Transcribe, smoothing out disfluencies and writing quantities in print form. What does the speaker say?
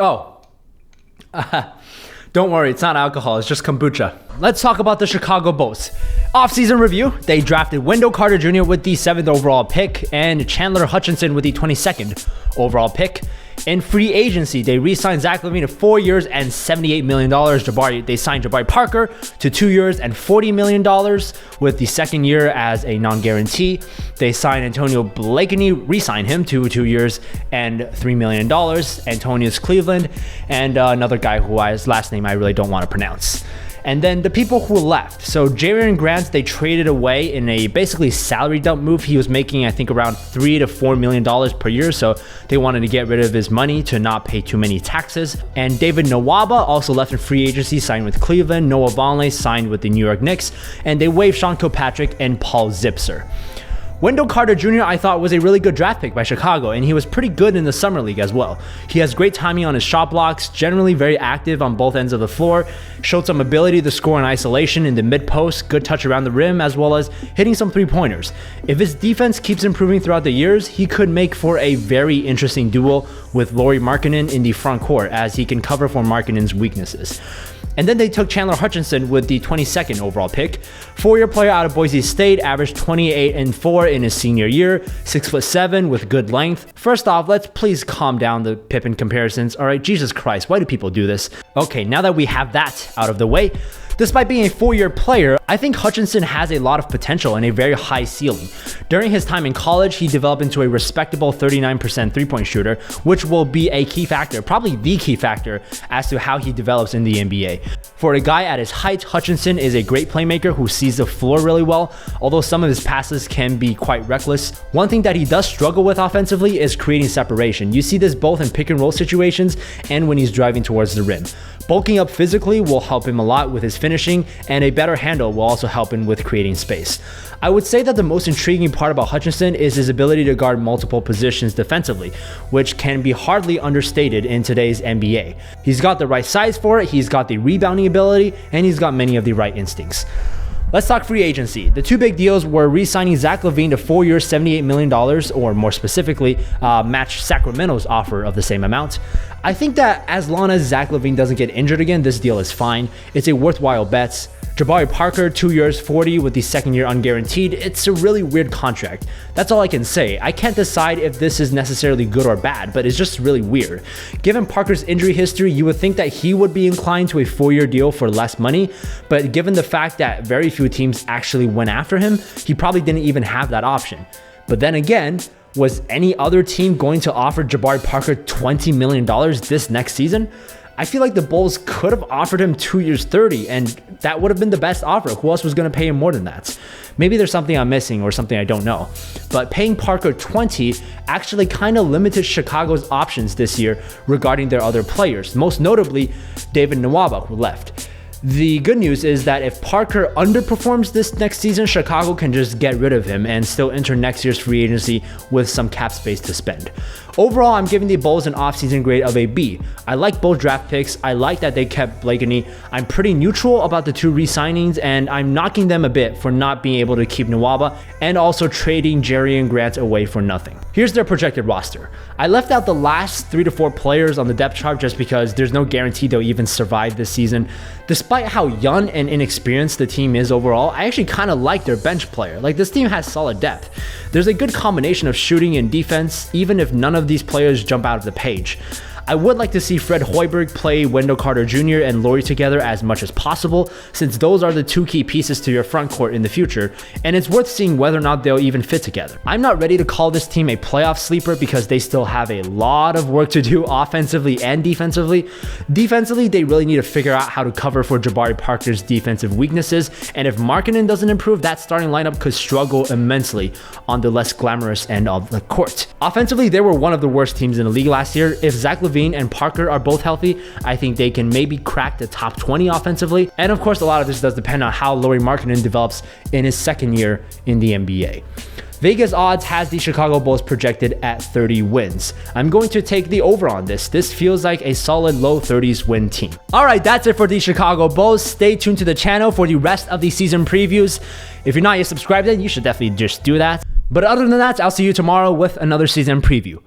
Oh, don't worry, it's not alcohol, it's just kombucha. Let's talk about the Chicago Bulls. Offseason review, they drafted Wendell Carter Jr. with the 7th overall pick and Chandler Hutchinson with the 22nd overall pick. In free agency, they re-signed Zach LaVine to 4 years and $78 million. They signed Jabari Parker to 2 years and $40 million with the second year as a non-guarantee. They signed Antonio Blakeney, re-signed him to 2 years and $3 million. Antonius Cleveland, and another guy whose last name I really don't want to pronounce. And then the people who left. So Jarian Grant, they traded away in a basically salary dump move. He was making, I think, around $3 to $4 million per year. So they wanted to get rid of his money to not pay too many taxes. And David Nwaba also left in free agency, signed with Cleveland. Noah Vonleh signed with the New York Knicks. And they waived Sean Kilpatrick and Paul Zipser. Wendell Carter Jr. I thought was a really good draft pick by Chicago, and he was pretty good in the summer league as well. He has great timing on his shot blocks, generally very active on both ends of the floor, showed some ability to score in isolation in the mid-post, good touch around the rim, as well as hitting some three-pointers. If his defense keeps improving throughout the years, he could make for a very interesting duo with Lauri Markkanen in the front court, as he can cover for Markkanen's weaknesses. And then they took Chandler Hutchinson with the 22nd overall pick. 4-year player out of Boise State, averaged 28 and 4 in his senior year, 6'7" with good length. First off, let's please calm down the Pippen comparisons. All right, Jesus Christ, why do people do this? Okay, now that we have that out of the way, despite being a 4-year player, I think Hutchinson has a lot of potential and a very high ceiling. During his time in college, he developed into a respectable 39% three-point shooter, which will be a key factor, probably the key factor, as to how he develops in the NBA. For a guy at his height, Hutchinson is a great playmaker who sees the floor really well, although some of his passes can be quite reckless. One thing that he does struggle with offensively is creating separation. You see this both in pick and roll situations and when he's driving towards the rim. Bulking up physically will help him a lot with his finishing, and a better handle will also help him with creating space. I would say that the most intriguing part about Hutchinson is his ability to guard multiple positions defensively, which can be hardly understated in today's NBA. He's got the right size for it, he's got the rebounding ability, and he's got many of the right instincts. Let's talk free agency. The two big deals were re-signing Zach LaVine to 4 years, $78 million, or more specifically, match Sacramento's offer of the same amount. I think that as long as Zach LaVine doesn't get injured again, this deal is fine. It's a worthwhile bet. Jabari Parker, 2 years, 40 with the second year unguaranteed. It's a really weird contract. That's all I can say. I can't decide if this is necessarily good or bad, but it's just really weird. Given Parker's injury history, you would think that he would be inclined to a 4-year deal for less money, but given the fact that very few teams actually went after him, he probably didn't even have that option. But then again, was any other team going to offer Jabari Parker $20 million this next season? I feel like the Bulls could have offered him 2 years, 30, and that would have been the best offer. Who else was going to pay him more than that? Maybe there's something I'm missing or something I don't know. But paying Parker 20 actually kind of limited Chicago's options this year regarding their other players, most notably David Nwaba, who left. The good news is that if Parker underperforms this next season, Chicago can just get rid of him and still enter next year's free agency with some cap space to spend. Overall, I'm giving the Bulls an offseason grade of a B. I like both draft picks. I like that they kept Blakeney. I'm pretty neutral about the two re-signings, and I'm knocking them a bit for not being able to keep Nwaba and also trading Jarian Grant away for nothing. Here's their projected roster. I left out the last 3 to 4 players on the depth chart just because there's no guarantee they'll even survive this season. Despite how young and inexperienced the team is overall, I actually kind of like their bench player. Like, this team has solid depth. There's a good combination of shooting and defense, even if none of these players jump out of the page. I would like to see Fred Hoiberg play Wendell Carter Jr. and Lauri together as much as possible, since those are the two key pieces to your front court in the future, and it's worth seeing whether or not they'll even fit together. I'm not ready to call this team a playoff sleeper because they still have a lot of work to do offensively and defensively. Defensively, they really need to figure out how to cover for Jabari Parker's defensive weaknesses, and if Markkanen doesn't improve, that starting lineup could struggle immensely on the less glamorous end of the court. Offensively, they were one of the worst teams in the league last year. If Zach LaVine and Parker are both healthy, I think they can maybe crack the top 20 offensively. And of course, a lot of this does depend on how Lauri Markkanen develops in his second year in the NBA. Vegas odds has the Chicago Bulls projected at 30 wins. I'm going to take the over on this. This feels like a solid low 30s win team. All right, that's it for the Chicago Bulls. Stay tuned to the channel for the rest of the season previews. If you're not yet subscribed, then you should definitely just do that. But other than that, I'll see you tomorrow with another season preview.